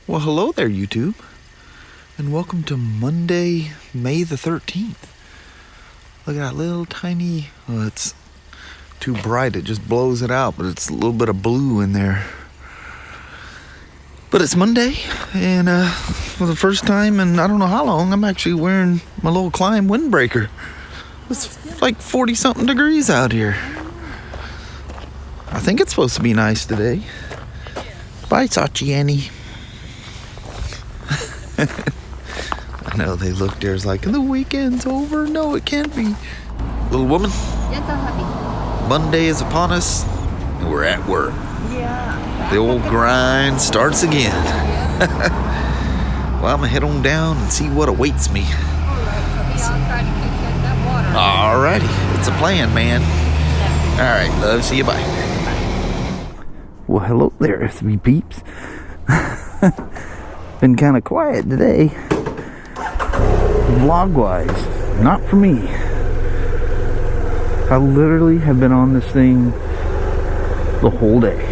Well, hello there, YouTube, and welcome to Monday, May the 13th. Look at that little tiny, well, it's too bright, it just blows it out, but it's a little bit of blue in there. But it's Monday, and for the first time in I don't know how long, I'm actually wearing my little Climb windbreaker. It's like 40-something degrees out here. I think it's supposed to be nice today. Bye, Sachi Annie. I know they look there's like the weekend's over. No, it can't be. Little woman. Yes, I'm happy. Monday is upon us and we're at work. Yeah. The old grind starts again. Well, I'm gonna head on down and see what awaits me. Alrighty, it's a plan, man. Alright, love, see you, bye. Well, hello there, SB peeps. Been kind of quiet today, vlog-wise. Not for me. I literally have been on this thing the whole day.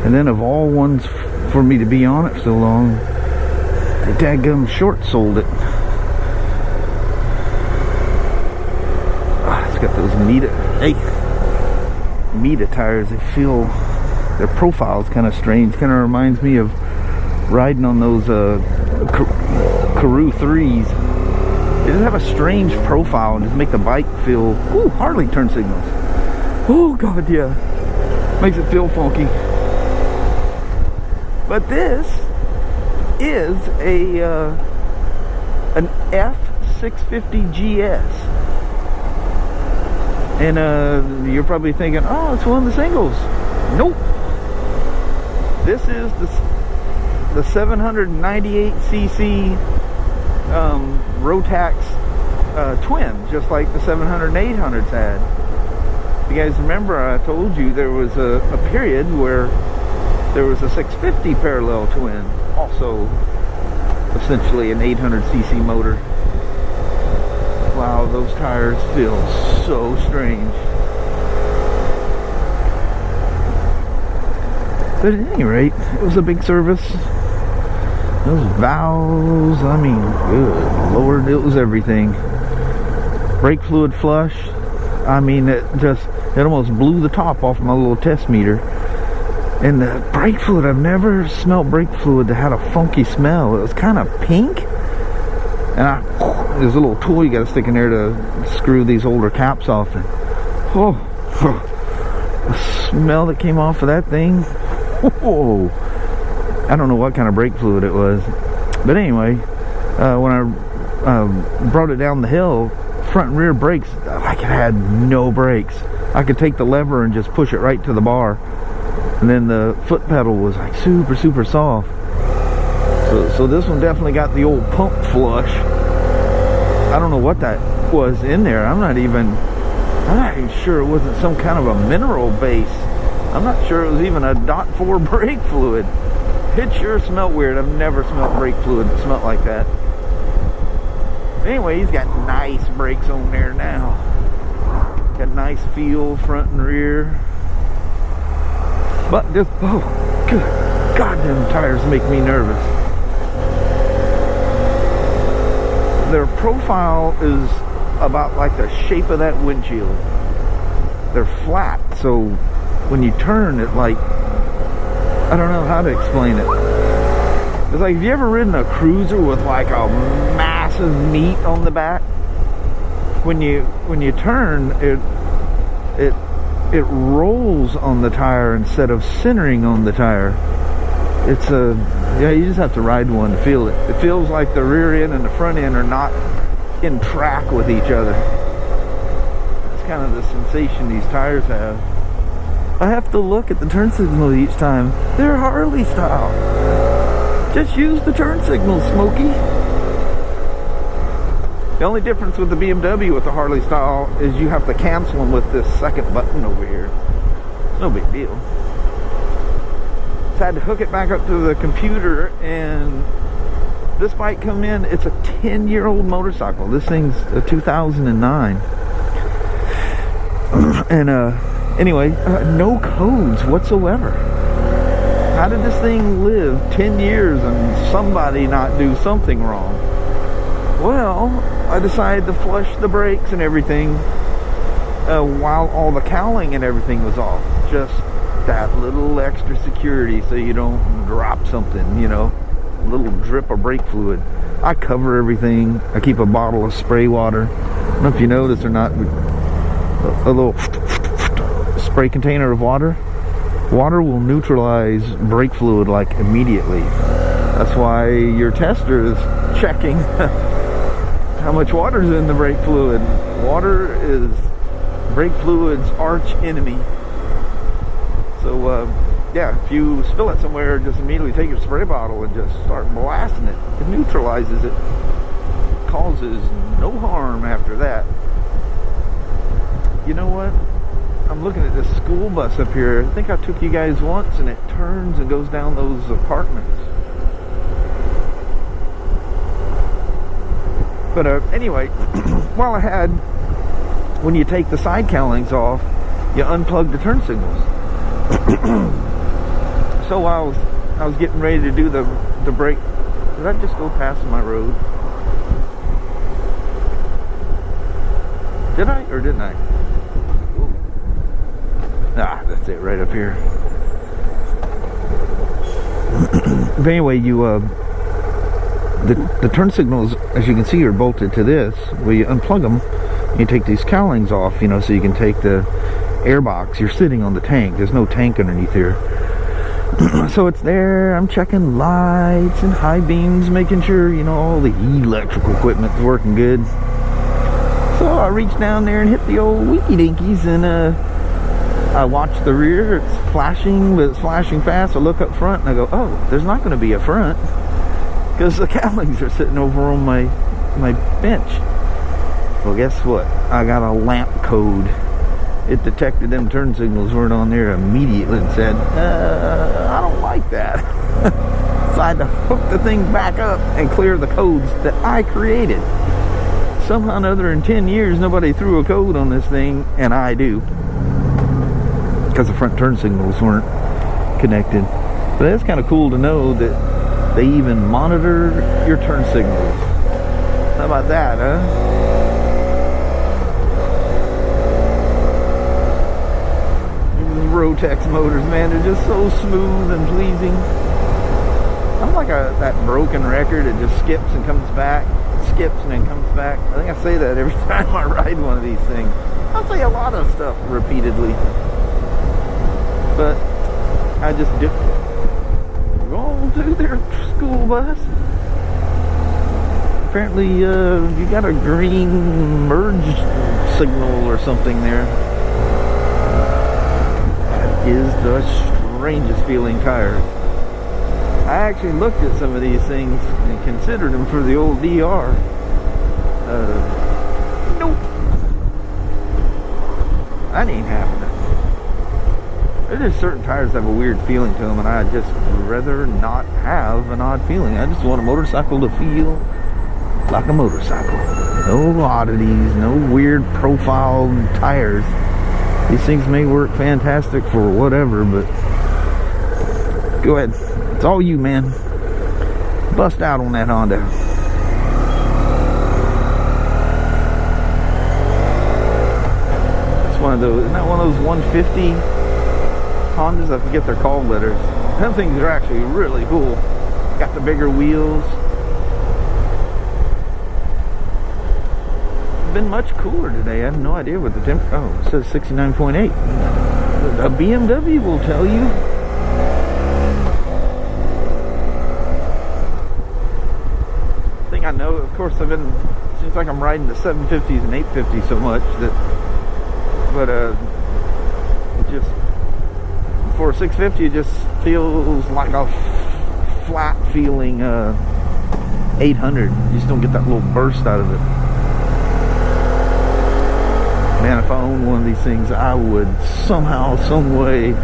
And then of all ones for me to be on it so long, they daggum short sold it. It's got those Mita tires. They feel, their profile's kind of strange. Kind of reminds me of riding on those Karoo 3s. They just have a strange profile and just make the bike feel, ooh, Harley turn signals. Oh god, yeah. Makes it feel funky. But this is an F650GS. And you're probably thinking, oh, it's one of the singles. Nope. This is the 798cc Rotax twin, just like the 700 and 800s had. If you guys remember, I told you there was a period where there was a 650 parallel twin, also essentially an 800cc motor. Wow, those tires feel so strange. But at any rate, it was a big service. Those valves, I mean, good Lord, it was everything. Brake fluid flush, I mean, it almost blew the top off my little test meter. And the brake fluid, I've never smelled brake fluid that had a funky smell. It was kind of pink. And there's a little tool you got to stick in there to screw these older caps off. And, the smell that came off of that thing. Whoa. I don't know what kind of brake fluid it was. But anyway, when I brought it down the hill, front and rear brakes, like it had no brakes. I could take the lever and just push it right to the bar. And then the foot pedal was like super, super soft. So this one definitely got the old pump flush. I don't know what that was in there. I'm not even sure it wasn't some kind of a mineral base. I'm not sure it was even a .4 brake fluid. It sure smelled weird. I've never smelled brake fluid that smelled like that. Anyway, he's got nice brakes on there now. Got nice feel front and rear. But just, oh, good God, them tires make me nervous. Their profile is about like the shape of that windshield. They're flat, so when you turn it, like, I don't know how to explain it. It's like, have you ever ridden a cruiser with like a massive meat on the back? When you turn, it rolls on the tire instead of centering on the tire. It's yeah, you just have to ride one to feel it. It feels like the rear end and the front end are not in track with each other. It's kind of the sensation these tires have. I have to look at the turn signal each time. They're Harley style. Just use the turn signal, Smokey. The only difference with the BMW with the Harley style is you have to cancel them with this second button over here. It's no big deal. Just had to hook it back up to the computer, and this bike come in, it's a 10-year-old motorcycle. This thing's a 2009. And Anyway, no codes whatsoever. How did this thing live 10 years and somebody not do something wrong? Well, I decided to flush the brakes and everything while all the cowling and everything was off. Just that little extra security so you don't drop something, you know, a little drip of brake fluid. I cover everything. I keep a bottle of spray water. I don't know if you notice or not, a little spray container of water. Water will neutralize brake fluid like immediately. That's why your tester is checking how much water is in the brake fluid. Water is brake fluid's arch enemy. So yeah, if you spill it somewhere, just immediately take your spray bottle and just start blasting it. It neutralizes it. Causes no harm after that. You know what? I'm looking at this school bus up here. I think I took you guys once, and it turns and goes down those apartments. But anyway, while I had, when you take the side cowlings off, you unplug the turn signals. So while I was getting ready to do the brake, did I just go past my road? Did I or didn't I? Ah, that's it right up here. But anyway, you the turn signals, as you can see, are bolted to this. Well, you unplug them, you take these cowlings off, you know, so you can take the air box. You're sitting on the tank. There's no tank underneath here. So it's there. I'm checking lights and high beams, making sure, you know, all the electrical equipment's working good. So I reach down there and hit the old winky dinkies, and I watch the rear. It's flashing, but it's flashing fast. I look up front and I go, oh, there's not going to be a front because the cowlings are sitting over on my bench. Well, guess what? I got a lamp code. It detected them turn signals weren't on there immediately and said, I don't like that. So I had to hook the thing back up and clear the codes that I created. Somehow or another, in 10 years, nobody threw a code on this thing, and I do. Because the front turn signals weren't connected. But that's kind of cool to know that they even monitor your turn signals. How about that, huh? Rotex motors, man, they're just so smooth and pleasing. I'm like that broken record. It just skips and comes back, skips and then comes back. I think I say that every time I ride one of these things. I say a lot of stuff repeatedly, but I just dip roll to their school bus. Apparently you got a green merge signal or something there. Is the strangest feeling tires. I actually looked at some of these things and considered them for the old DR. Nope. That ain't happening. There's just certain tires that have a weird feeling to them, and I'd just rather not have an odd feeling. I just want a motorcycle to feel like a motorcycle. No oddities, no weird profiled tires. These things may work fantastic for whatever, but go ahead. It's all you, man. Bust out on that Honda. It's one of those, isn't that one of those 150 Hondas? I forget their call letters. Them things are actually really cool. Got the bigger wheels. Been much cooler today. I have no idea what the temperature. Oh, it says 69.8. A BMW will tell you. I think I know. Of course, I've been. Seems like I'm riding the 750s and 850s so much that. But it just for a 650, it just feels like a flat feeling 800. You just don't get that little burst out of it. Man, if I owned one of these things, I would somehow, some way,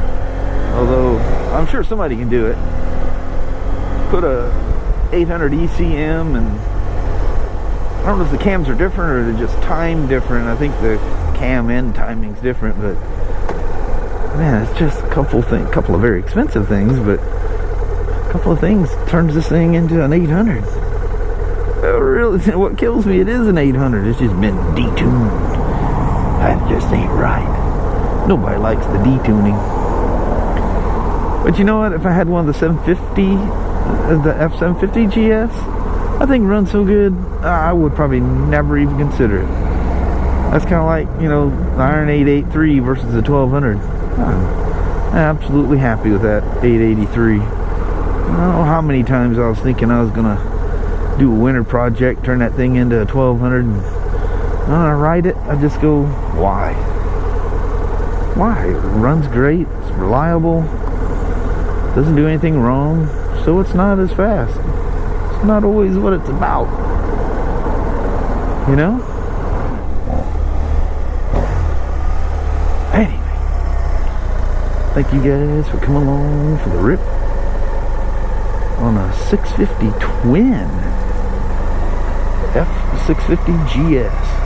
although I'm sure somebody can do it, put a 800 ECM, and I don't know if the cams are different or they're just timed different. I think the cam end timing's different, but man, it's just a couple of very expensive things, but a couple of things turns this thing into an 800. Really, what kills me, it is an 800. It's just been detuned. That just ain't right. Nobody likes the detuning. But you know what? If I had one of the 750, the F650GS, I think it runs so good, I would probably never even consider it. That's kind of like, you know, the Iron 883 versus the 1200. I'm absolutely happy with that 883. I don't know how many times I was thinking I was gonna do a winter project, turn that thing into a 1200, and when I ride it, I just go, why? It runs great, it's reliable, doesn't do anything wrong, so it's not as fast. It's not always what it's about, you know? Anyway, thank you guys for coming along for the rip on a 650 twin F650GS.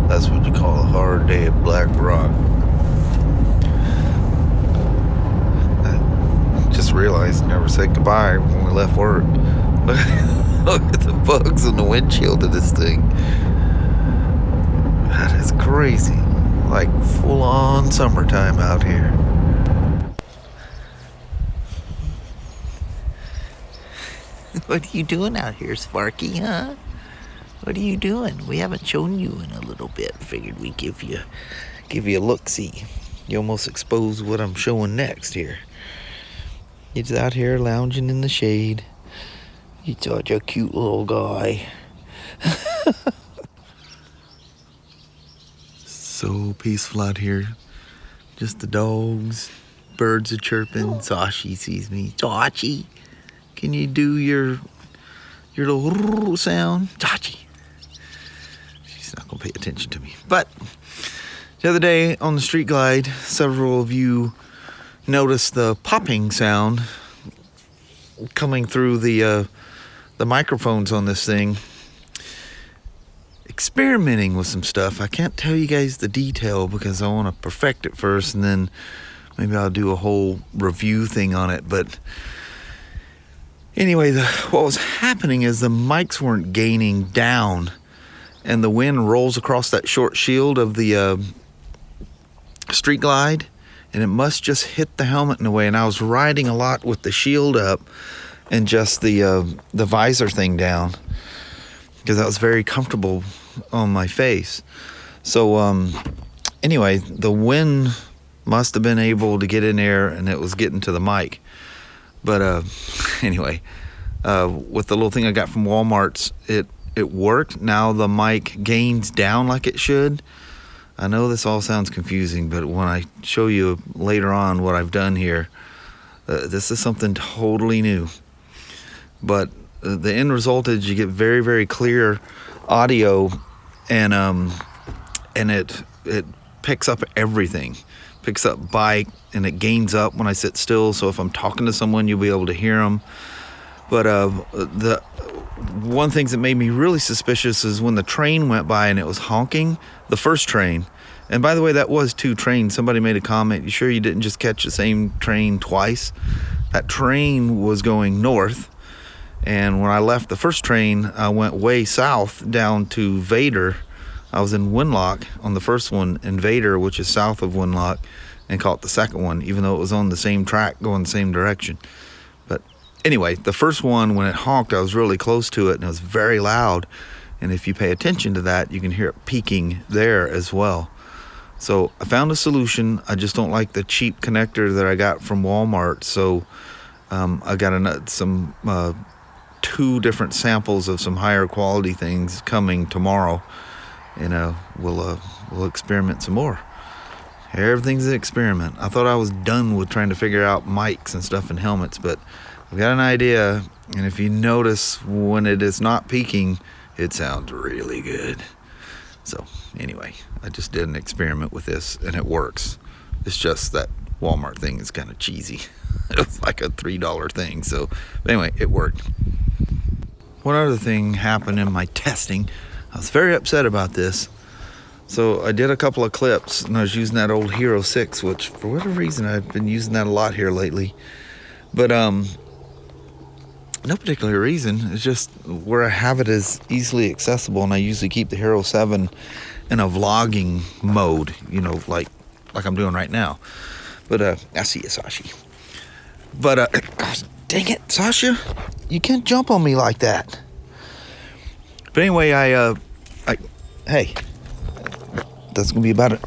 That's what you call a hard day at Black Rock. I just realized I never said goodbye when we left work. Look at the bugs on the windshield of this thing. That is crazy. Like full-on summertime out here. What are you doing out here, Sparky, huh? What are you doing? We haven't shown you in a little bit. Figured we'd give you a look-see. You almost exposed what I'm showing next here. He's out here lounging in the shade. He's such a cute little guy. So peaceful out here. Just the dogs. Birds are chirping. Sasha sees me. Sasha, can you do your little sound? Sasha. She's not gonna pay attention to me. But the other day on the street glide, several of you noticed the popping sound coming through the microphones on this thing. Experimenting with some stuff. I can't tell you guys the detail because I want to perfect it first, and then maybe I'll do a whole review thing on it. But anyway, what was happening is the mics weren't gaining down, and the wind rolls across that short shield of the street glide, and it must just hit the helmet in a way. And I was riding a lot with the shield up and just the visor thing down, because that was very comfortable on my face. So anyway, the wind must have been able to get in there, and it was getting to the mic. But anyway, with the little thing I got from Walmart's, it worked. Now the mic gains down like it should. I know this all sounds confusing, but when I show you later on what I've done here, this is something totally new. But the end result is you get very, very clear audio, and it picks up everything. Picks up bike, and it gains up when I sit still, so if I'm talking to someone, you'll be able to hear them. But the one thing that made me really suspicious is when the train went by and it was honking, the first train. And by the way, that was two trains. Somebody made a comment, you sure you didn't just catch the same train twice? That train was going north. And when I left the first train, I went way south down to Vader. I was in Winlock on the first one, and Vader, which is south of Winlock, and caught the second one, even though it was on the same track going the same direction. But anyway, the first one, when it honked, I was really close to it, and it was very loud. And if you pay attention to that, you can hear it peaking there as well. So I found a solution. I just don't like the cheap connector that I got from Walmart. So I got some 2 different samples of some higher quality things coming tomorrow, and we'll experiment some more. Everything's an experiment. I thought I was done with trying to figure out mics and stuff and helmets, but I've got an idea, and if you notice when it is not peaking, it sounds really good. So anyway, I just did an experiment with this, and it works. It's just that Walmart thing is kind of cheesy. It was like a $3 thing. So anyway, it worked. One other thing happened in my testing. I was very upset about this. So I did a couple of clips and I was using that old Hero 6, which for whatever reason I've been using that a lot here lately. But no particular reason. It's just where I have it is easily accessible, and I usually keep the Hero 7 in a vlogging mode, you know, like I'm doing right now. But I see you, Sasha. But dang it, Sasha, you can't jump on me like that. But anyway, hey, that's gonna be about it.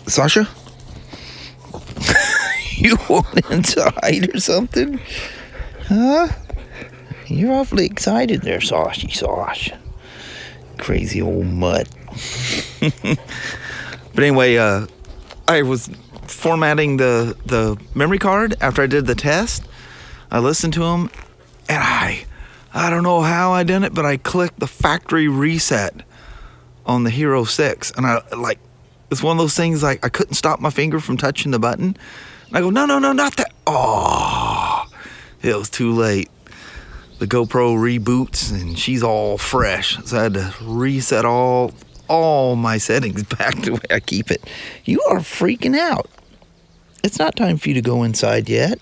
Sasha, you want inside or something? Huh? You're awfully excited there, Sasha. Crazy old mutt. But anyway, I was formatting the memory card after I did the test. I listened to him, and I don't know how I did it, but I clicked the factory reset on the Hero 6, and it's one of those things like I couldn't stop my finger from touching the button. And I go, no, not that. Oh, it was too late. The GoPro reboots and she's all fresh, so I had to reset all my settings back the way I keep it. You are freaking out. It's not time for you to go inside yet.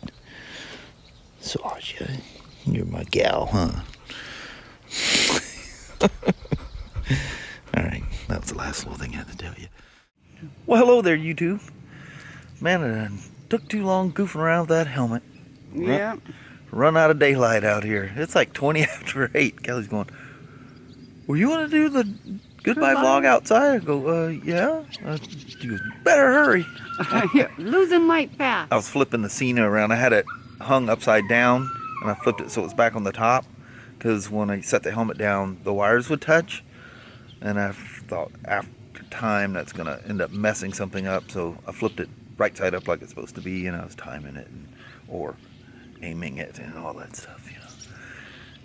Sasha, you're my gal, huh? Alright, that was the last little thing I had to tell you. Well, hello there, YouTube. Man, it took too long goofing around with that helmet. Yeah. Run out of daylight out here. It's like 20 after 8. Kelly's going, well, you want to do the goodbye vlog outside? I go, yeah. She goes, better hurry. Losing light fast. I was flipping the Cena around. I had it hung upside down, and I flipped it so it was back on the top, because when I set the helmet down, the wires would touch, and I thought after time that's going to end up messing something up, so I flipped it right side up like it's supposed to be, and I was timing it, or aiming it and all that stuff, you know.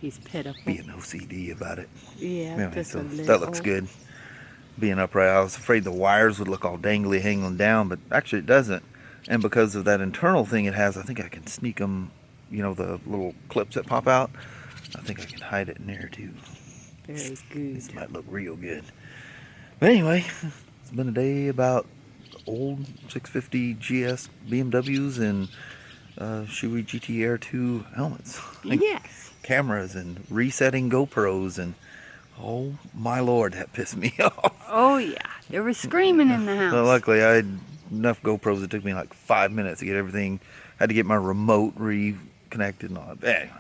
He's pitiful. Being OCD about it. Yeah, anyway, so that looks good. Being upright, I was afraid the wires would look all dangly hanging down, but actually it doesn't. And because of that internal thing it has, I think I can sneak them, you know, the little clips that pop out. I think I can hide it in there too. Very good. This might look real good. But anyway, it's been a day about old 650 GS BMWs and Shoei GT Air 2 helmets. Yes. Cameras and resetting GoPros, and oh my lord, that pissed me off. Oh yeah, they were screaming in the house. Well, luckily I had enough GoPros. It took me like 5 minutes to get everything. Had to get my remote reconnected and all that.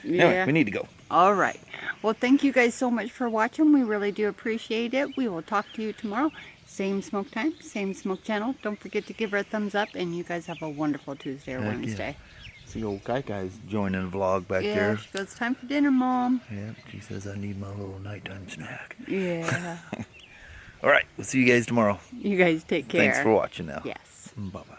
Anyway, we need to go. All right. Well, thank you guys so much for watching. We really do appreciate it. We will talk to you tomorrow. Same smoke time, same smoke channel. Don't forget to give her a thumbs up, and you guys have a wonderful Tuesday or Wednesday. Yeah. See old Guy's joining the vlog back there. Yeah, she goes, it's time for dinner, Mom. Yeah, she says I need my little nighttime snack. Yeah. All right, we'll see you guys tomorrow. You guys take care. Thanks for watching now. Yes. Bye-bye.